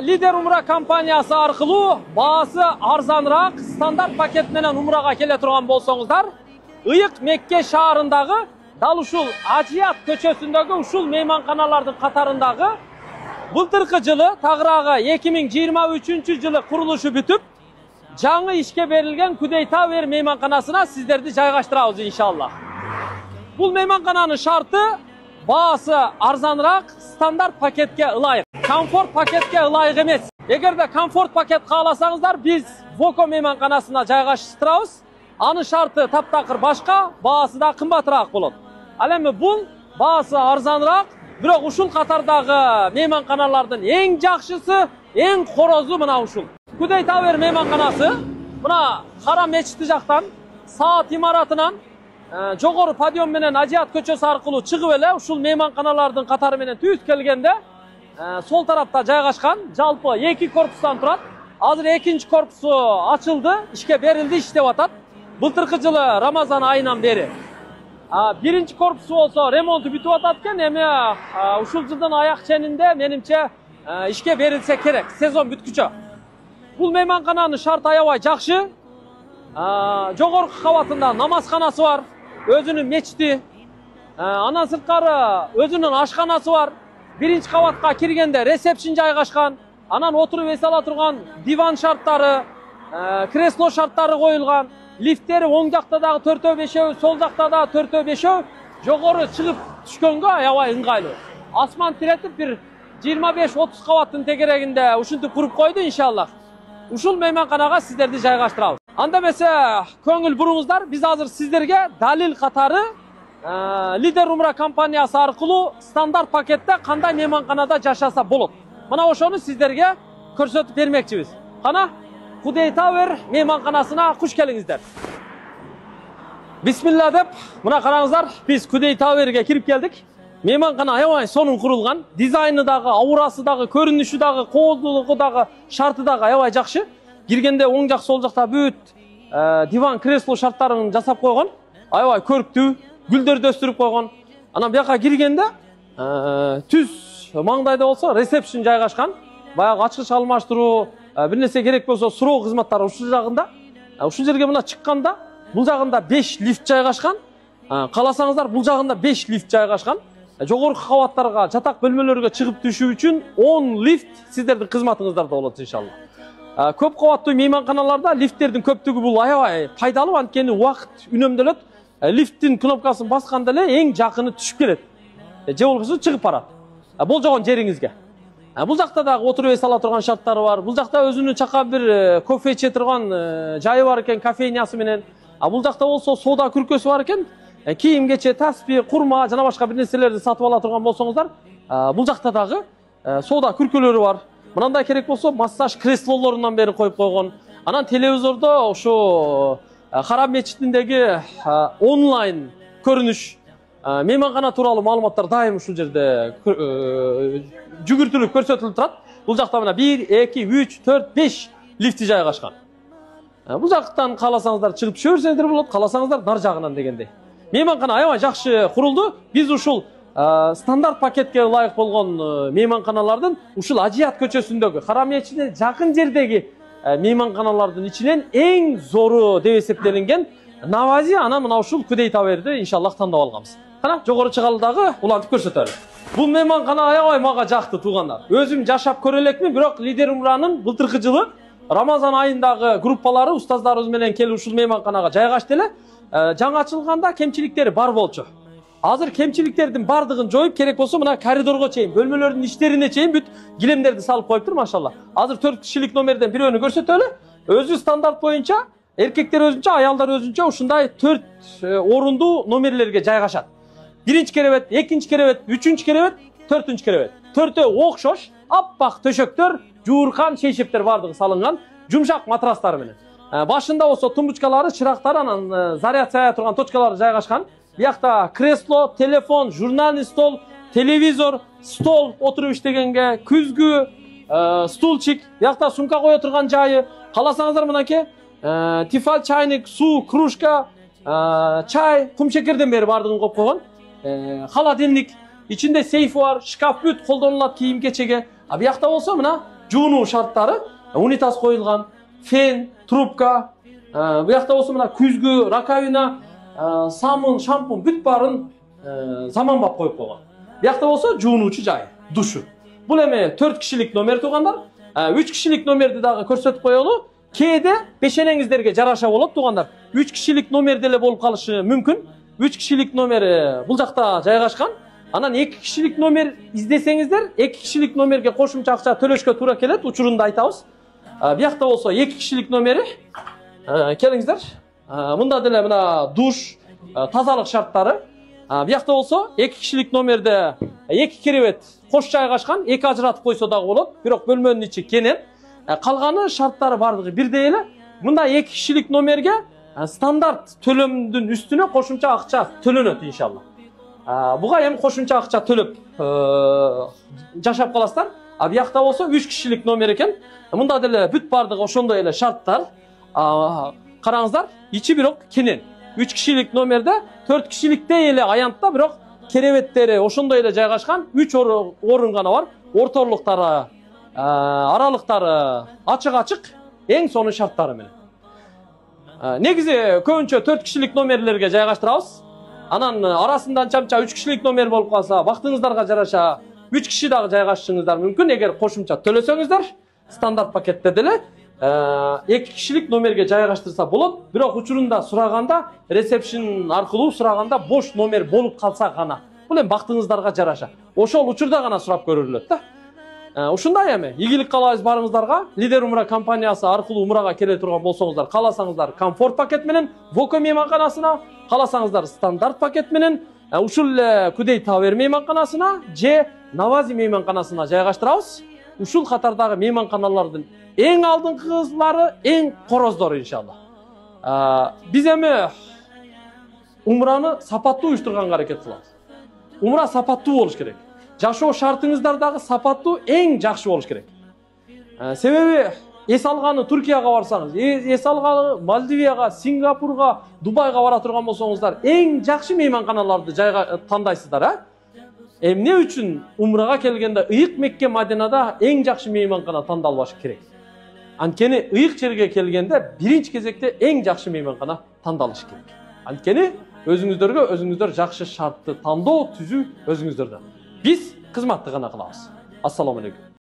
Lider Umra kompaniyasi arqılуу baası arzanıraaq standart paket menen umraga kele turgan bolsoңуздар, Iyık Mekke şaharındagı dal uşul Aciyat köçösündөгү uşul meymankanalардын katarındagı былтыркы жылы тагыраагы 2023 жылы курулушу бүтүп, жаңы ишке берилген Kudey Tower meymankanasына сиздерди жайгаштырабыз иншаллах. Бул мейманкананын шарты baası arzanıraaq standart paketke ылайык. Komfort paketke ылайык эмес. Эгерде komfort paket кааласаңыздар, биз Voko meymankanasына жайгаштырабыз. Анын шарты таптакыр башка, баасы да кымбатыраак болот. Ал эми бул баасы арзаныраак, бирок ушул катардагы мейманканалардын эң жакшысы, эң корозу мына ушул. Kudey Tower meymankanасы мына Харам мечити жактан, Саат имаратынан жогору подиум менен Aciyat көчөсү аркылуу чыгып эле ушул мейманканалардын катары менен түз келгенде сол тарапта жайгашкан. Жалпы 2 корпустан турат. Азыр экинчи корпусу ачылды, ишке берилди, иштеп атат. Былтыркы жылы Рамазан айынан бери. Биринчи корпусу болсо ремонту бүтүп атат экен. Эми ушул жылдын аяк ченинде менимче ишке берилсе керек, сезон бүткүчө. Бул мейманкананын шарты аябай жакшы. Жогорку кабатында намазканасы бар, өзүнүн мечити, андан сырткары өзүнүн ашканасы бар. Биринчи кабатка киргенде ресепшн жайгашкан, анан отуруп эс ала турган диван шарттары, кресло шарттары коюлган, лифттери оң жакта дагы 4-5, сол жакта дагы 4-5, жогору чыгып түшкөнгө аябай ыңгайлуу. Асман тиретип бир 25-30 кабаттын тегерегинде ушинтип куруп койду иншаллах. Ушул мейманканага сиздерди жайгаштырабыз. Анда эмесе көңүл буруңуздар, биз азыр сиздерге далил катары Lider Umra компаниясы аркылуу стандарт пакетте кандай мейманканада жашаса болот. Мына ошону сиздерге көрсөтүп бермекчибиз. Кана Kudey Tower meymankanasына куш келиңиздер. Бисмилла деп, мына караңыздар, биз Kudey Tower'ге кирип келдик. Мейманкана аябай сонун курулган, дизайны дагы, аурасы дагы, көрүнүшү дагы, кооздуулугу дагы, шарты дагы аябай жакшы. Киргенде оң жак, сол жакта бүт диван, кресло шарттарын жасап койгон. Аябай көрктүү, гүлдөрдү өстүрүп койгон. Анан бияка киргенде түз маңдайда болсо ресепшн жайгашкан. Баягы ачкыч алмаштыруу, бир нерсе керек болсо суроо кызматтары ушул жагында. Ушул жерге мына чыкканда, бул жагында 5 лифт жайгашкан. Кааласаңыздар, бул жагында 5 лифт жайгашкан. Жогорку кабаттарга, жатак бөлмөлөргө чыгып түшүү үчүн 10 лифт сиздердин кызматыңыздарда болот иншалла. Көп кабаттуу мейманканаларда лифттердин көптүгү бул аябай пайдалуу, анткени убакыт үнөмдөлөт. Лифттин кнопкасын басканда эле эң жакыны түшүп келет. Же болбосо чыгып барат. Болжогон жериңизге. Бул жакта дагы отуруп эс ала турган шарттары бар. Бул жакта өзүнүн чака бир кофе иче турган жайы бар экен, кофейнясы менен. Бул жакта болсо соода күркөсү бар экен. Кийим кече, таспи, курма жана башка бир нерселерди сатып ала турган болсоңуздар, бул жакта дагы соода күркөлөрү бар. Мынандай керек болсо массаж креслолорунан бери коюп койгон. Анан телевизордо ошо Харам мечитиндеги онлайн көрүнүш, мейманкана тууралуу маалыматтар дайым ушул жерде жүгүртүлүп көрсөтүлүп турат. Бул жакта мына 1, 2, 3, 4, 5 лифти жайгашкан. Бул жактан кааласаңыздар чыгып түшө берсеңиздер болот, кааласаңыздар нар жагынан дегендей. Мейманкана аябай жакшы курулду. Биз ушул стандарт пакетке ылайык болгон мейманканалардын ушул Aciyat көчөсүндөгү Харам мечитине жакын жердеги мейманканалардын ичинен эң зору деп эсептелинген Навази, анан мына ушул Kudey Tower'ди иншаллах тандап алганбыз. Кана жогору чыгалы дагы улантып көрсөтөлү. Бул мейманкана аябай мага жакты туугандар. Өзүм жашап көрө элекмин, бирок Lider Umra'нын былтыркы жылы Рамазан айындагы группалары устаздарыбыз менен келип ушул мейманканага жайгашты эле. Жаңы ачылганда кемчиликтери бар болчу. Азыр кемчиликтердин бардыгын жоюп, керек болсо мына коридорго чейин, бөлмөлөрдүн ичтерине чейин бүт килемдерди салып коюптур, машалла. Азыр 4 кишилик номерден бирөөнү көрсөтөлү. Өзү стандарт боюнча, эркектер өзүнчө, аялдар өзүнчө ушундай 4 орундуу номерлерге жайгашат. Биринчи керебет, экинчи керебет, үчүнчү керебет, 4-үнчү керебет. Төртөө окшош, аппак төшөктөр, жууркан шейшептер бардыгы салынган, жумшак матрастар менен. Башында болсо тумбучкалары, чырактар, анан заряд сая турган точкалары жайгашкан. Биякта кресло, телефон, журнальный стол, телевизор, стол отуруп иштегенге, күзгү, стульчик, биякта сумка кое турган жайы. Кааласаңыздар мынакей, тефаль, чайник, суу, кружка, чай, кум шекерден бери бардыгын коюп койгон. Холодильник, ичинде сейф бар, шкаф бүт колдонулат кийим кечеге. Биякта болсо мына жуунуу шарттары, унитаз коюлган, фен, трубка, буякта болсо мына күзгү, раковина, самын, шампунь бүт баарын заманбап коюп койгон. Буякта болсо жуунуучу жай, душу. Бул эми 4 кишилик номер туугандар. 3 кишилик номерди дагы көрсөтүп коелу. Кээде бешенеңиздерге жараша болот туугандар. 3 кишилик номер деле болуп калышы мүмкүн. 3 кишилик номер бул жакта жайгашкан. Анан 2 кишилик номер издесеңиздер, 2 кишилик номерге кошумча акча төлөшкө туура келет, учурунда айтабыз. Буякта болсо 2 кишилик номери. Келиңиздер. Мында деле мына душ, тазалык шарттары. Буякта болсо 2 кишилик номерде 2 керебет кош жайгашкан, 2 ажыратып койсо дагы болот, бирок бөлмөнүн ичи кенен. Калганы шарттары бардыгы бирдей эле. Мында 2 кишилик номерге стандарт төлөмдүн үстүнө кошумча акча төлөнөт иншалла. Буга эми кошумча акча төлөп жашап каласыздар. Буякта болсо 3 кишилик номер экен. Мында деле бүт бардыгы ошондой эле шарттар. Караңыздар, ичи бирок кенен. 3 кишилик номерде 4 кишиликтей эле аянтта, бирок керебеттери ошондой эле жайгашкан. 3 орун гана бар. Ортолуктары, аралыктары ачык-ачык, эң сонун шарттары менен. Негизи көбүнчө 4 кишилик номерлерге жайгаштырабыз. Анан арасынан чамча 3 кишилик номер болуп калса, бактыңыздарга жараша 3 киши дагы жайгашышыңыздар мүмкүн. Эгер кошумча төлөсөңүздөр, стандарт пакетте деле 2 кишилик номерге жайгаштырса болот. Бирок учурунда сураганда, ресепшн аркылуу сураганда бош номер болуп калса гана. Бул эми бактыңыздарга жараша. Ошол учурда гана сурап көрүлөт да. Ушундай эми ийгилик каалайбыз барыңыздарга. Лидер Умра компаниясы аркылуу Умрага келе турган болсоңуздар, кааласаңыздар комфорт пакет менен Воко мейманканасына, кааласаңыздар стандарт пакет менен ушул эле Кудей Тавер мейманканасына же Навази мейманканасына жайгаштырабыз. Ушул катардагы мейманканалардын эң алдыңкылары, эң короздору иншалла. Биз эми Умраны сапаттуу уюштурганга аракет кылабыз. Умра сапаттуу болуш керек. Жашоо шартыңыздар дагы сапаттуу, эң жакшы болуш керек. Себеби эс алганы Туркияга барсаңыз, эс алганы Мальдивияга, Сингапурга, Дубайга бара турган болсоңуздар, эң жакшы мейманканаларды жайга тандайсыздар, Эмне үчүн Умрага келгенде ыйык Мекке Мадинада эң жакшы мейманкана тандалбашы керек. Анткени ыйык жерге келгенде биринчи кезекте эң жакшы мейманкана тандалышы керек. Анткени өзүңүздөр жакшы шартты тандоо түзүү өзүңүздөрдөн. Биз кызматты гана кылабыз. Ассаламу алейкум.